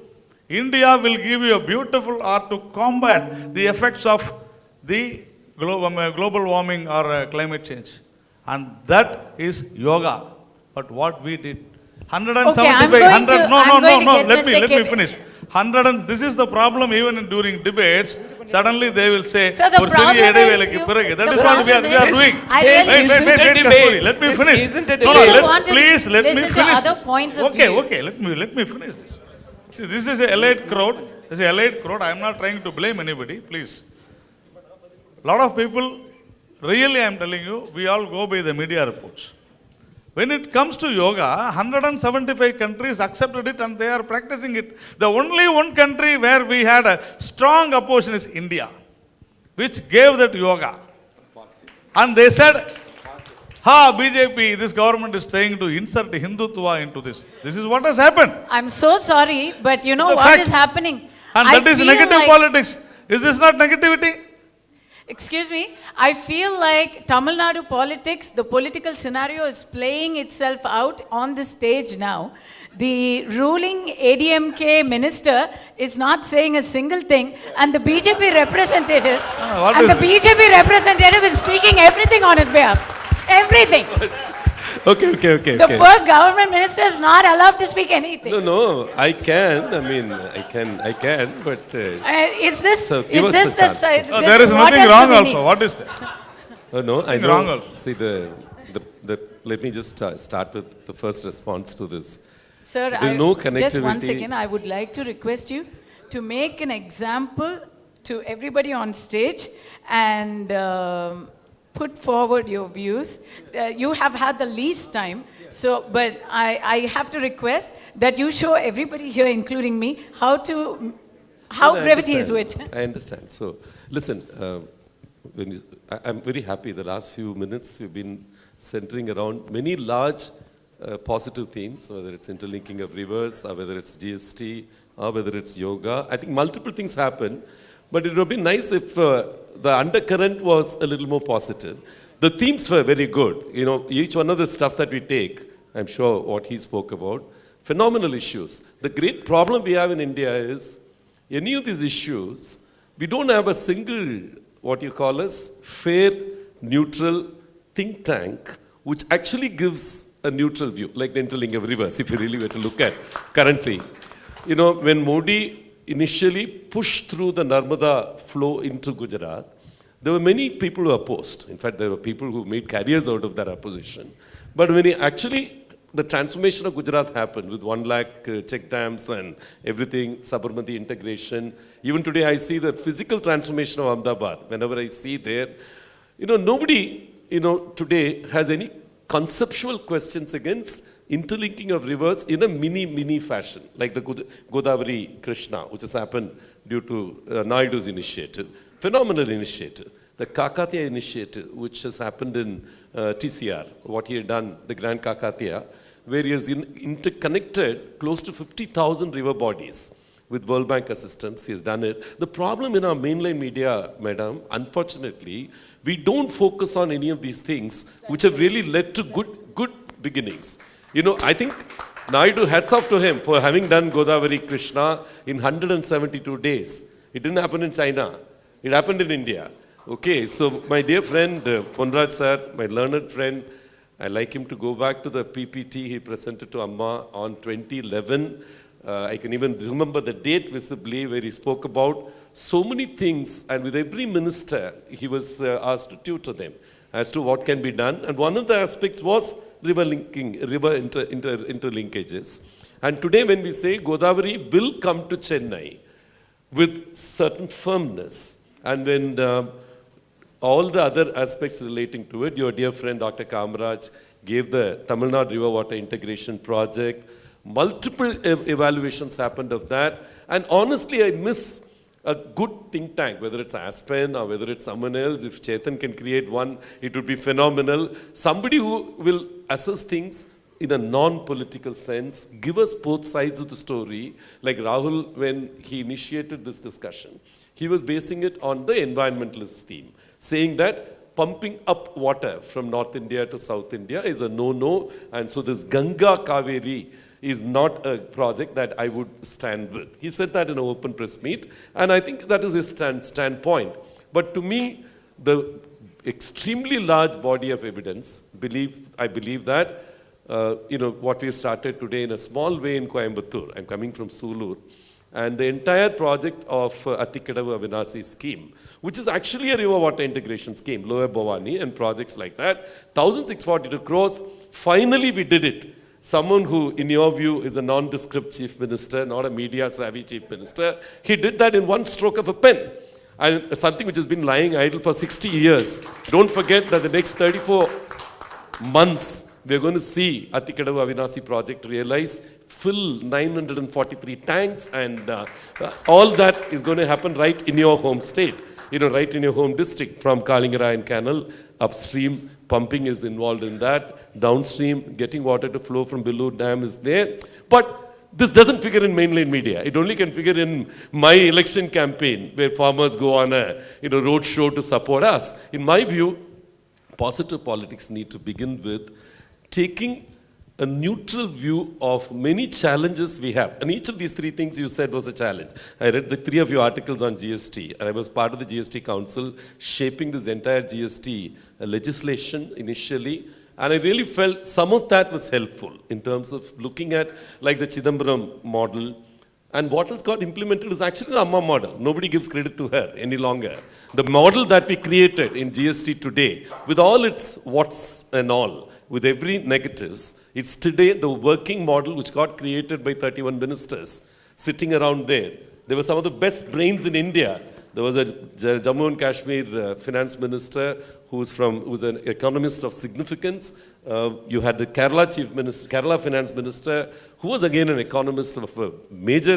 a beautiful art to combat the effects of the global warming or climate change. And that is yoga. But what we did, 175, let me finish. This is the problem even during debates. Suddenly they will say, so the problem is that is what we are doing. Wait, let me finish. Please let me finish. Other points of view. Okay, let me finish this. See, this is an elite crowd. I am not trying to blame anybody, please. A lot of people, really I am telling you, we all go by the media reports. When it comes to yoga, 175 countries accepted it and they are practicing it. The only one country where we had a strong opposition is India, which gave that yoga. And they said, BJP, this government is trying to insert Hindutva into this. This is what has happened. I'm so sorry, but you know It's a what fact. is happening? And that is negative politics. Is this not negativity? Excuse me, I feel like Tamil Nadu politics, the political scenario is playing itself out on the stage now. The ruling ADMK minister is not saying a single thing, and the BJP representative, is speaking everything on his behalf. Everything. Okay. The poor government minister is not allowed to speak anything. No, I can. I mean, I can, but... Is this, so is this the side? There is nothing wrong also. What is that? No, I know. Wrong also. See, let me just start with the first response to this. Sir, There's no connectivity. Just one second, I would like to request you to make an example to everybody on stage and put forward your views. You have had the least time, but I have to request that you show everybody here, including me, how brevity is wit. I understand. So, listen, I'm very happy the last few minutes we've been centering around many large positive themes, whether it's interlinking of rivers, or whether it's GST, or whether it's yoga. I think multiple things happen, but it would have been nice if the undercurrent was a little more positive. The themes were very good. Each one of the stuff that we take, I'm sure what he spoke about, phenomenal issues. The great problem we have in India is, any of these issues, we don't have a single, what you call as, fair, neutral, think tank which actually gives a neutral view, like the interlink of rivers, if you really were to look at currently. You know, when Modi initially pushed through the Narmada flow into Gujarat, there were many people who opposed. In fact, there were people who made careers out of that opposition. But when the transformation of Gujarat happened with 1 lakh check dams and everything, Sabarmati integration. Even today I see the physical transformation of Ahmedabad. Whenever I see there, nobody, today has any conceptual questions against interlinking of rivers in a mini fashion, like the Godavari Krishna, which has happened due to Naidu's initiative. Phenomenal initiative. The Kakatiya initiative, which has happened in TCR, what he had done, the Grand Kakatiya, where he has interconnected close to 50,000 river bodies with World Bank assistance. He has done it. The problem in our mainline media, madam, unfortunately, we don't focus on any of these things which have really led to good beginnings. I think Naidu, hats off to him for having done Godavari Krishna in 172 days. It didn't happen in China. It happened in India. Okay, so my dear friend, Ponraj sir, my learned friend, I like him to go back to the PPT he presented to Amma on 2011. I can even remember the date visibly where he spoke about so many things, and with every minister, he was asked to tutor them as to what can be done. And one of the aspects was river interlinkages. And today when we say Godavari will come to Chennai with certain firmness, and when all the other aspects relating to it, your dear friend Dr. Kamaraj gave the Tamil Nadu River Water Integration Project. Multiple evaluations happened of that. And honestly, I miss a good think tank, whether it's Aspen or whether it's someone else. If Chetan can create one, it would be phenomenal. Somebody who will assess things in a non-political sense, give us both sides of the story. Like Rahul, when he initiated this discussion, he was basing it on the environmentalist theme, saying that pumping up water from North India to South India is a no-no, and so this Ganga Kaveri is not a project that I would stand with. He said that in an open press meet, and I think that is his standpoint. But to me, the extremely large body of evidence, I believe that, what we have started today in a small way in Coimbatore, I'm coming from Sulur, and the entire project of Attikadavu Avinasi scheme, which is actually a river water integration scheme, Lower Bhavani and projects like that, 1,642 crores, finally we did it. Someone who, in your view, is a nondescript chief minister, not a media-savvy chief minister, he did that in one stroke of a pen. And something which has been lying idle for 60 years. Don't forget that the next 34 months, we're going to see Attikadavu Avinasi project realize, fill 943 tanks, and all that is going to happen right in your home state, right in your home district, from Kalingarayan Canal, upstream, pumping is involved in that, downstream, getting water to flow from Bilur Dam is there. But this doesn't figure in mainline media. It only can figure in my election campaign, where farmers go on a road show to support us. In my view, positive politics need to begin with taking a neutral view of many challenges we have. And each of these three things you said was a challenge. I read the 3 of your articles on GST, and I was part of the GST Council shaping this entire GST legislation initially. And I really felt some of that was helpful in terms of looking at like the Chidambaram model. And what has got implemented is actually the Amma model. Nobody gives credit to her any longer. The model that we created in GST today, with all its what's and all, with every negatives, it's today the working model which got created by 31 ministers sitting around there. They were some of the best brains in India. There was a Jammu and Kashmir finance minister who's an economist of significance. You had the Kerala finance minister, who was again an economist of a major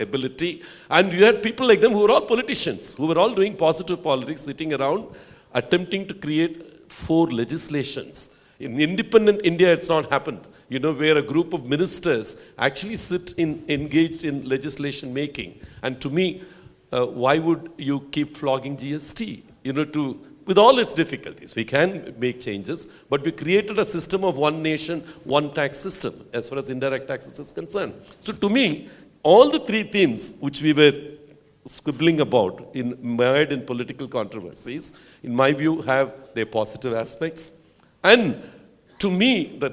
ability. And you had people like them who were all politicians, who were all doing positive politics, sitting around, attempting to create 4 legislations. In independent India, it's not happened. Where a group of ministers actually engaged in legislation making. And to me, why would you keep flogging GST? With all its difficulties, we can make changes, but we created a system of one nation, one tax system, as far as indirect taxes is concerned. So to me, all the 3 themes which we were squibbling about, mired in political controversies, in my view, have their positive aspects. And to me, the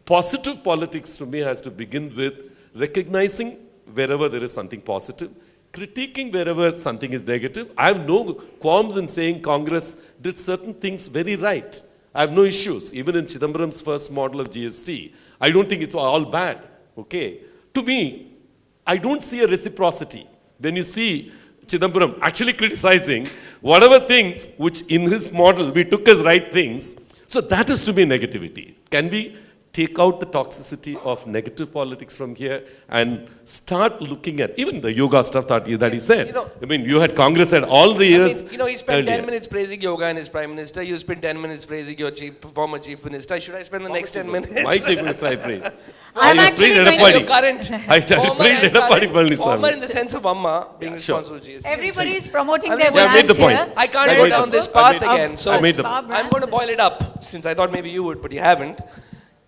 positive politics to me has to begin with recognizing wherever there is something positive, critiquing wherever something is negative. I have no qualms in saying Congress did certain things very right. I have no issues. Even in Chidambaram's first model of GST, I don't think it's all bad. Okay? To me, I don't see a reciprocity. When you see Chidambaram actually criticizing whatever things which in his model we took as right things, so that is to me negativity. Can we take out the toxicity of negative politics from here and start looking at even the yoga stuff that he said? I mean, you had Congress had all the years. He spent 10 minutes praising yoga and his prime minister. You spent 10 minutes praising your former chief minister. Should I spend the next 10 minutes? My chief minister I praise. I'm actually going to your current former in the sense of Amma being responsible for GST. Everybody is promoting their their made the words point. here. I can't go down this path again. So I made the I'm going to boil it up, since I thought maybe you would, but you haven't,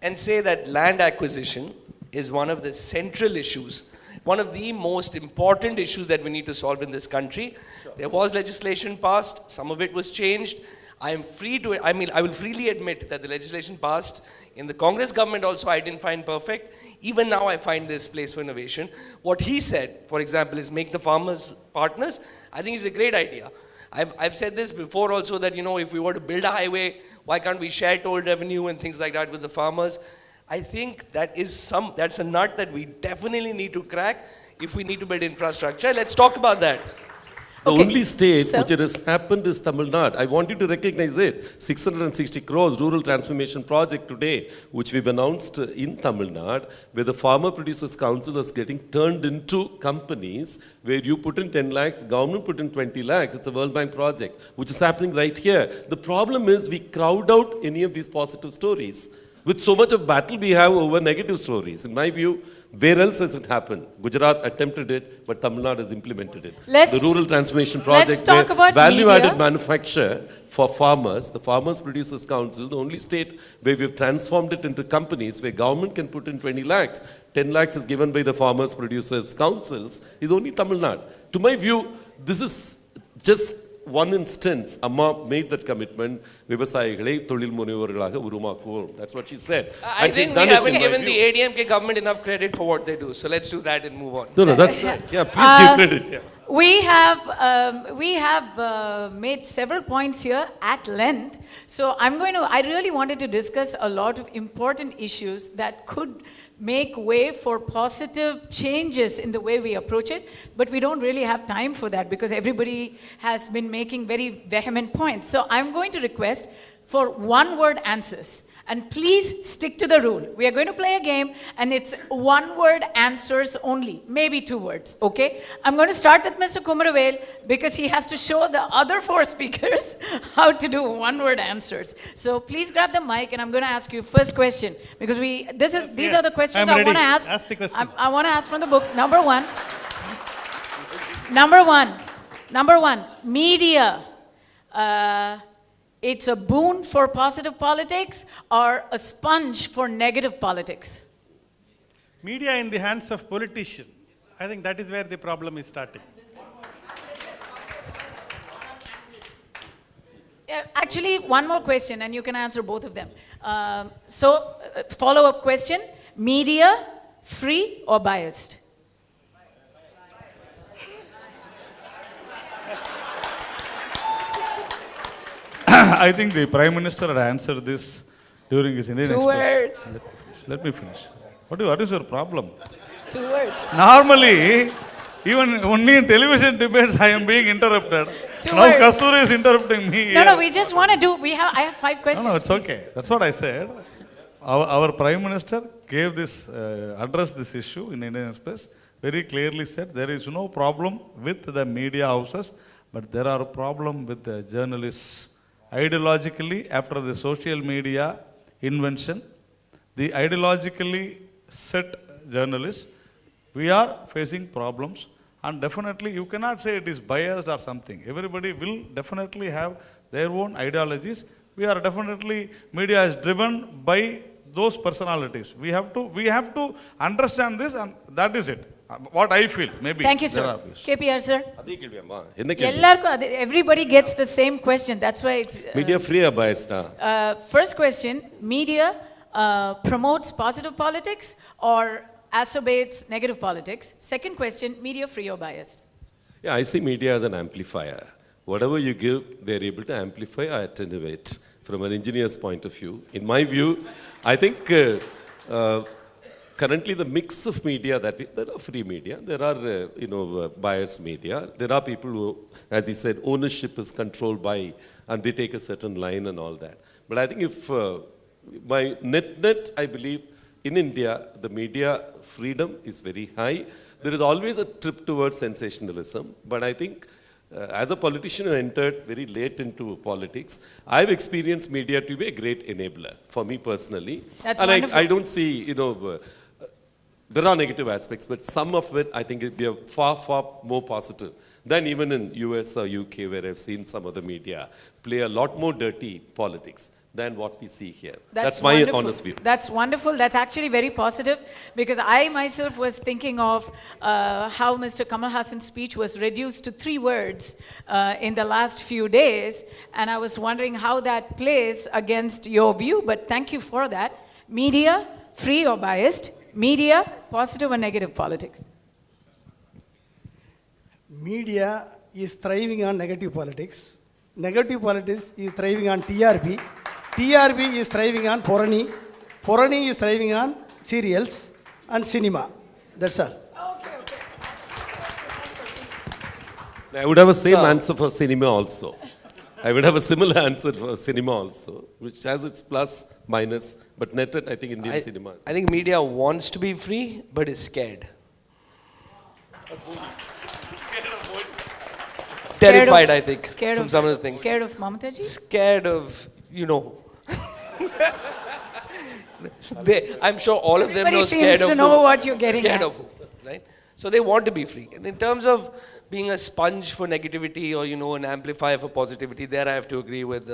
and say that land acquisition is one of the central issues, one of the most important issues that we need to solve in this country. Sure. There was legislation passed, some of it was changed. I will freely admit that the legislation passed in the Congress government also I didn't find perfect. Even now I find this place for innovation. What he said, for example, is make the farmers partners. I think it's a great idea. I've said this before also that, if we were to build a highway, why can't we share toll revenue and things like that with the farmers? I think that's a nut that we definitely need to crack if we need to build infrastructure. Let's talk about that. The only state which it has happened is Tamil Nadu. I want you to recognize it. 660 crores rural transformation project today, which we've announced in Tamil Nadu, where the Farmer Producers Council is getting turned into companies where you put in 10 lakhs, government put in 20 lakhs. It's a World Bank project, which is happening right here. The problem is we crowd out any of these positive stories. With so much of battle we have over negative stories. In my view, where else has it happened? Gujarat attempted it, but Tamil Nadu has implemented it. The rural transformation project, value-added manufacture for farmers, the Farmers Producers Council, the only state where we've transformed it into companies where government can put in 20 lakhs, 10 lakhs is given by the Farmers Producers Councils, is only Tamil Nadu. To my view, this is just one instance. Amma made that commitment. That's what she said. I think we haven't given the ADMK government enough credit for what they do. So let's do that and move on. No, that's please give credit. Yeah. We have made several points here at length. So I really wanted to discuss a lot of important issues that could make way for positive changes in the way we approach it, but we don't really have time for that because everybody has been making very vehement points. So I'm going to request for one-word answers. And please stick to the rule. We are going to play a game and it's one-word answers only, maybe 2 words, okay? I'm going to start with Mr. Kumaravel because he has to show the other 4 speakers how to do one-word answers. So please grab the mic and I'm going to ask you first question because these are the questions I want to ask. Ask the question. I want to ask from the book. Number one, media. It's a boon for positive politics or a sponge for negative politics? Media in the hands of politicians. I think that is where the problem is starting. Actually, one more question and you can answer both of them. Follow-up question, media, free or biased? I think the Prime Minister had answered this during his Indian 2 Express. words. Let me finish. What is your problem? 2 words. Normally, even only in television debates, I am being interrupted. 2 Now words. Kasturi is interrupting me. No, we just want to do, I have 5 questions. No, it's okay. That's what I said. Our Prime Minister gave this, addressed this issue in Indian Express, very clearly said there is no problem with the media houses, but there are a problem with the journalists. Ideologically, after the social media invention, the ideologically set journalists, we are facing problems, and definitely you cannot say it is biased or something. Everybody will definitely have their own ideologies. We are definitely, media is driven by those personalities. We have to understand this, and that is it. What I feel, maybe. Thank you, there sir. are views. KPR, sir. அதே கேள்வி அம்மா என்ன கேள்வி எல்லாருக்கும் everybody gets the same question. That's why it's. Media ஃப்ரீயா பயஸ்டா First question: media promotes positive politics or exacerbates negative politics? Second question: media free or biased? Yeah, I see media as an amplifier. Whatever you give, they're able to amplify or attenuate from an engineer's point of view. In my view, I think currently the mix of media there are free media, there are biased media, there are people who, as he said, ownership is controlled by, and they take a certain line and all that. But I think if by net, I believe in India, the media freedom is very high. There is always a trip towards sensationalism, but I think as a politician who entered very late into politics, I've experienced media to be a great enabler for me personally. That's and wonderful. I don't see, there are negative aspects, but some of it I think we are far, far more positive than even in US or UK, where I've seen some of the media play a lot more dirty politics than what we see here. That's my wonderful. honest view. That's wonderful. That's actually very positive, because I myself was thinking of how Mr. Kamal Hassan's speech was reduced to 3 words in the last few days, and I was wondering how that plays against your view, but thank you for that. Media, free or biased? Media, positive or negative politics? Media is thriving on negative politics. Negative politics is thriving on TRP. TRP is thriving on Porani. Porani is thriving on serials and cinema. That's all. I would have a same answer for cinema also. I would have a similar answer for cinema also, which has its plus, minus, but netted, I think Indian cinema. I think media wants to be free, but is scared. Terrified, I think, Scared from of, some of the things. Scared of Mamata ji? Scared of, I'm sure all of them Everybody know scared seems of to know who. what you're getting Scared at. of who, right? So they want to be free. And in terms of being a sponge for negativity or, an amplifier for positivity, there I have to agree with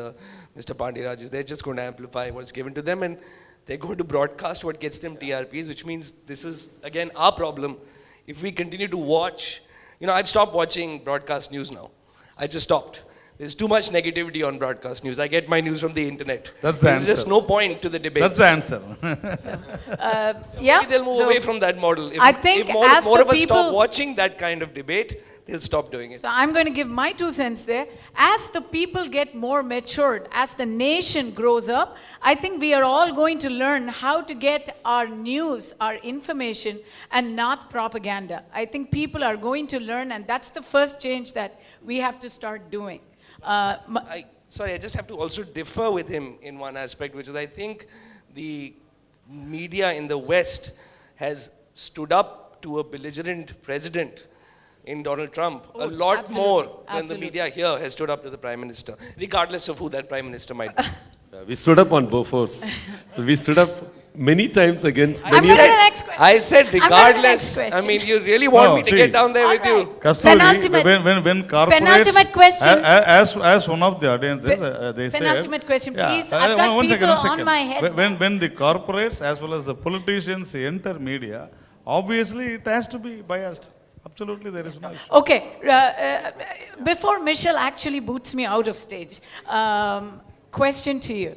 Mr. Pandey-Rajah. They're just going to amplify what's given to them, and they're going to broadcast what gets them TRPs, which means this is, again, our problem. If we continue to watch, I've stopped watching broadcast news now. I just stopped. There's too much negativity on broadcast news. I get my news from the internet. That's the There's just answer. no point to the debate. That's the answer. Yeah. Maybe they'll move So away from that model. I think if more, as more the of us stop people- watching that kind of debate, they'll stop doing it. So I'm going to give my 2 cents there. As the people get more matured, as the nation grows up, I think we are all going to learn how to get our news, our information, and not propaganda. I think people are going to learn, and that's the first change that we have to start doing. I just have to also differ with him in one aspect, which is I think the media in the West has stood up to a belligerent president in Donald Trump a lot absolutely, more than the absolutely. media here has stood up to the Prime Minister, regardless of who that Prime Minister might be. We stood up on Bofors. We stood up many times against I'm many. going to the next question. I said I'm going to the next regardless. question. I mean, you really want No, me to see. get down there with you? Alright. Kasturi, Penultimate- when corporates, penultimate question. as one of the audiences, they say. Penultimate question, please. I've got one people second. on my head. When the corporates as well as the politicians enter media, obviously it has to be biased. Absolutely, there is no issue. Okay, before Michelle actually boots me out of stage, question to you.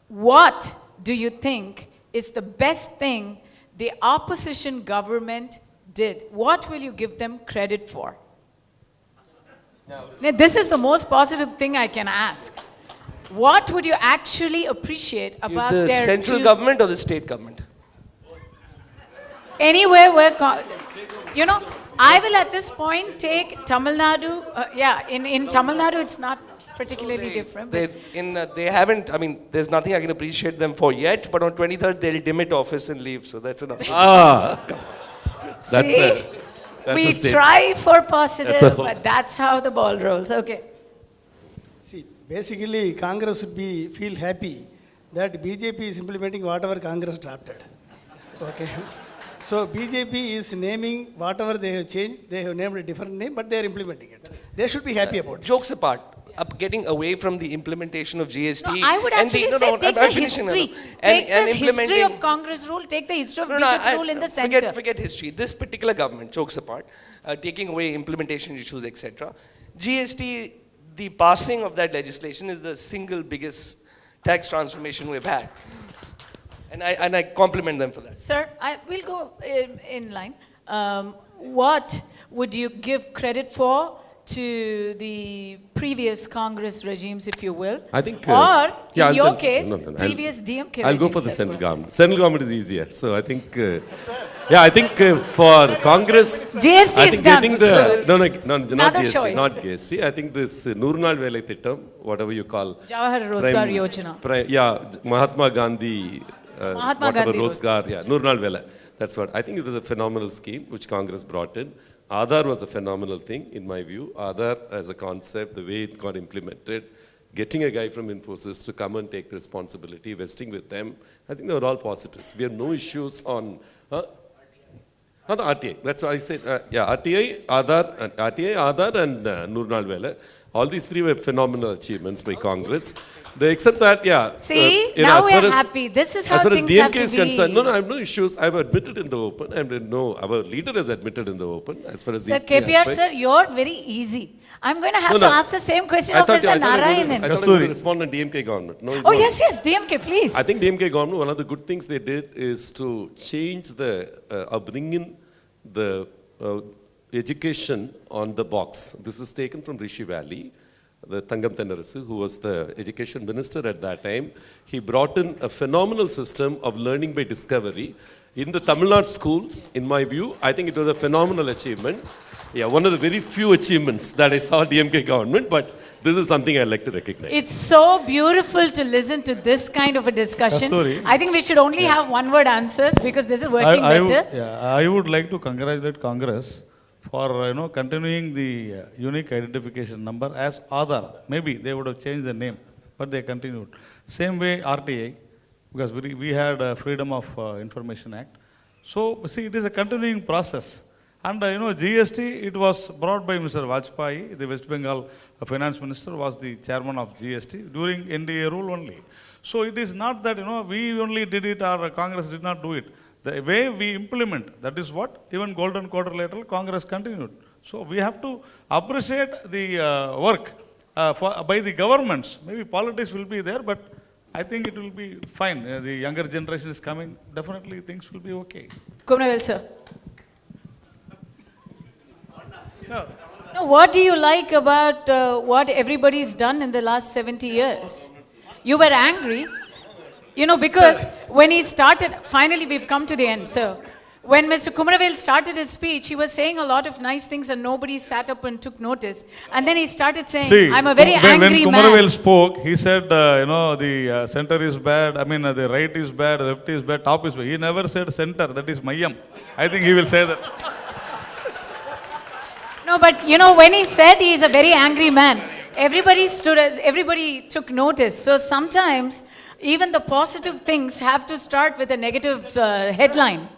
What do you think is the best thing the opposition government did? What will you give them credit for? Now, this is the most positive thing I can ask. What would you actually appreciate about The their central government or the state government? Anywhere where, I will at this point take Tamil Nadu. In Tamil Nadu, it's not particularly different. but- They haven't, I mean, there's nothing I can appreciate them for yet, but on 23rd they'll demit office and leave, so that's enough. That's See? that's We a state. try for That's a positive, hope. but that's how the ball rolls. Okay. See, basically, Congress should feel happy that BJP is implementing whatever Congress drafted. Okay. So BJP is naming whatever they have changed. They have named a different name, but they are implementing it. They should be happy about it. Jokes apart, getting away from the implementation of GST. No, I would actually say take the history. Take the history of Congress rule, take the history of BJP rule in the center. Forget history. This particular government, jokes apart, taking away implementation issues, etc. GST, the passing of that legislation is the single biggest tax transformation we've had. And I compliment them for that. Sir, we'll go in line. What would you give credit for to the previous Congress regimes, if you will? I think, or in your I'll case, no, previous DMK I'll go regimes for the as central well. government. Central government is easier. So I think, I think for Congress, GST I is think done. getting the, no, not Another GST, choice. not GST. I think this Nurnal Velai Thittam, whatever you call. Jawahar Rozgar Yojana. Yeah, Mahatma Gandhi, Mahatma whatever Gandhi Rozgar, yeah, Nurnal Velai. That's what, I think it was a phenomenal scheme which Congress brought in. Aadhaar was a phenomenal thing, in my view. Aadhaar as a concept, the way it got implemented, getting a guy from Infosys to come and take responsibility, vesting with them, I think they were all positives. We have no issues on the RTI. That's what I said. RTI, Aadhaar, and Nurnal Velai. All these three were phenomenal achievements by Congress. Except that, See, now we are happy. This is how as far as things DMK have to is be. concerned, no, I have no issues. I've admitted in the open, and our leader has admitted in the open, as far as Sir, these three KPR, aspects. sir, you're very easy. I'm going to have to ask the same question of Mr. I Narayanan. thought you were going to respond on DMK government. No, Oh, yes, DMK, please. I think DMK government, one of the good things they did is to change bring in the education on the box. This is taken from Rishi Valley. The Thangam Tennarasu, who was the education minister at that time, he brought in a phenomenal system of learning by discovery. In the Tamil Nadu schools, in my view, I think it was a phenomenal achievement. Yeah, one of the very few achievements that I saw DMK government, but this is something I like to recognize. It's so beautiful to listen to this kind of a discussion. Kasturi. I think we should only have one-word answers because this is working better. I would like to congratulate Congress for continuing the unique identification number as Aadhaar. Maybe they would have changed the name, but they continued. Same way RTI, because we had a Freedom of Information Act. So see, it is a continuing process. And GST, it was brought by Mr. Vajpayee, the West Bengal finance minister was the chairman of GST during NDA rule only. So it is not that we only did it or Congress did not do it. The way we implement, that is what even Golden Quadrilateral Congress continued. So we have to appreciate the work by the governments. Maybe politics will be there, but I think it will be fine. The younger generation is coming. Definitely things will be okay. Kumravel, sir. No, what do you like about what everybody's done in the last 70 years? You were angry. Because when he started, finally we've come to the end, sir. When Mr. Kumaravel started his speech, he was saying a lot of nice things and nobody sat up and took notice. And then he started saying, I'm a very angry man. When Kumaravel spoke, he said, the center is bad, the right is bad, left is bad, top is bad. He never said center, that is Mayam. I think he will say that. No, but when he said he is a very angry man, everybody took notice. So sometimes, even the positive things have to start with a negative headline.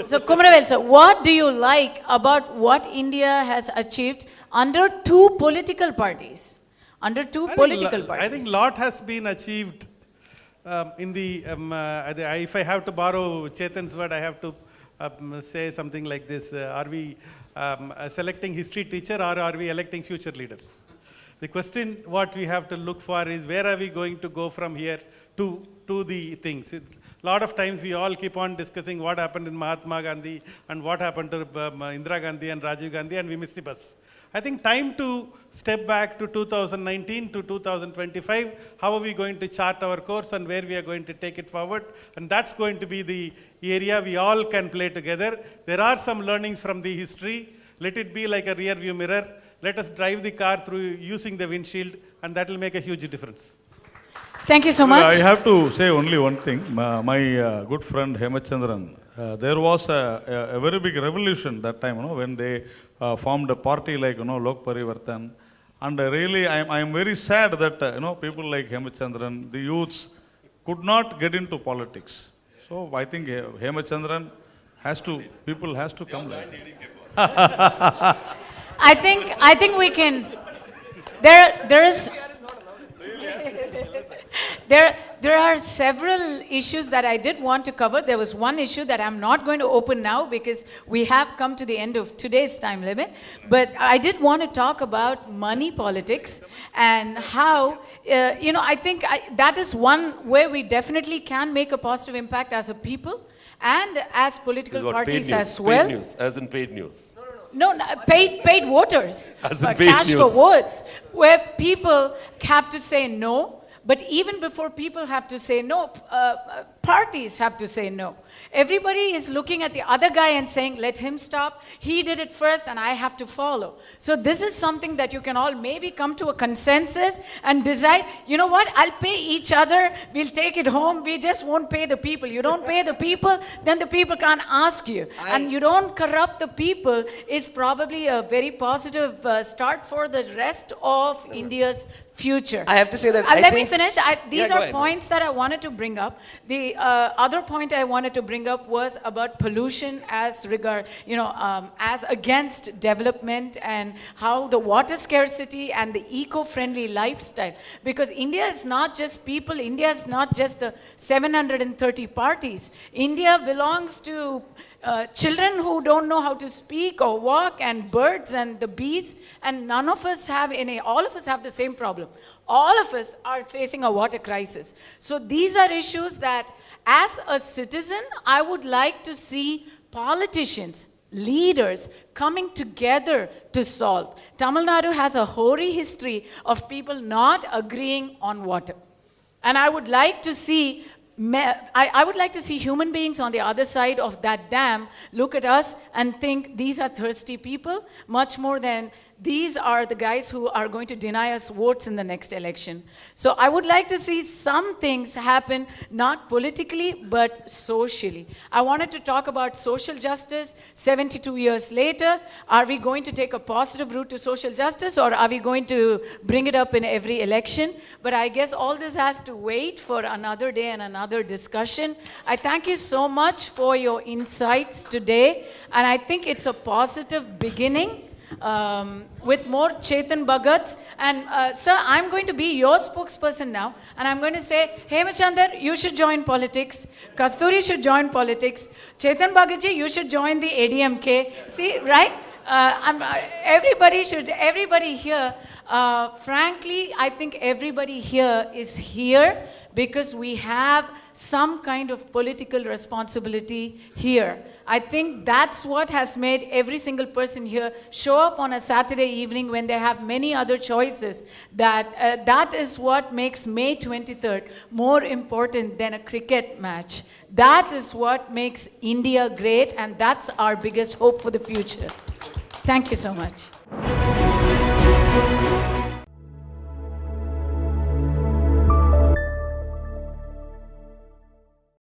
So, Kumaravel sir, what do you like about what India has achieved under two political parties? I think lot has been achieved in the, if I have to borrow Chetan's word, I have to say something like this. Are we selecting history teacher or are we electing future leaders? The question what we have to look for is where are we going to go from here to the things. A lot of times we all keep on discussing what happened in Mahatma Gandhi and what happened to Indira Gandhi and Rajiv Gandhi and we miss the bus. I think time to step back to 2019 to 2025. How are we going to chart our course and where we are going to take it forward? And that's going to be the area we all can play together. There are some learnings from the history. Let it be like a rear view mirror. Let us drive the car through using the windshield and that will make a huge difference. Thank you so much. I have to say only one thing. My good friend Hemachandran, there was a very big revolution that time, when they formed a party like, Lok Parivartan. And really, I am very sad that, people like Hemachandran, the youths, could not get into politics. So I think Hemachandran people has to come there. I think we can there is there are several issues that I did want to cover. There was one issue that I'm not going to open now because we have come to the end of today's time limit. But I did want to talk about money politics and how, I think that is one where we definitely can make a positive impact as a people and as political parties as well. Paid news, as in paid news. No, paid voters. As in paid cash news. for votes, where people have to say no. But even before people have to say no, parties have to say no. Everybody is looking at the other guy and saying, let him stop. He did it first and I have to follow. So this is something that you can all maybe come to a consensus and decide, you know what, I'll pay each other. We'll take it home. We just won't pay the people. You don't pay the people, then the people can't ask you. And you don't corrupt the people is probably a very positive start for the rest of India's future. I have to say that let me finish. These go are ahead. points that I wanted to bring up. The other point I wanted to bring up was about pollution as regard, as against development and how the water scarcity and the eco-friendly lifestyle. Because India is not just people. India is not just the 730 parties. India belongs to children who don't know how to speak or walk, and birds and the bees, and none of us have all of us have the same problem. All of us are facing a water crisis. So these are issues that, as a citizen, I would like to see politicians, leaders coming together to solve. Tamil Nadu has a hoary history of people not agreeing on water. And I would like to see I would like to see human beings on the other side of that dam look at us and think these are thirsty people, much more than these are the guys who are going to deny us votes in the next election. So I would like to see some things happen, not politically, but socially. I wanted to talk about social justice 72 years later. Are we going to take a positive route to social justice, or are we going to bring it up in every election? But I guess all this has to wait for another day and another discussion. I thank you so much for your insights today, and I think it's a positive beginning. With more Chetan Bhagats. And sir, I'm going to be your spokesperson now, and I'm going to say, Hemachandar, you should join politics. Kasturi should join politics. Chetan Bhagatji, you should join the ADMK. See, right? Everybody here, frankly, I think everybody here is here because we have some kind of political responsibility here. I think that's what has made every single person here show up on a Saturday evening when they have many other choices. That is what makes May 23rd more important than a cricket match. That is what makes India great, and that's our biggest hope for the future. Thank you so much.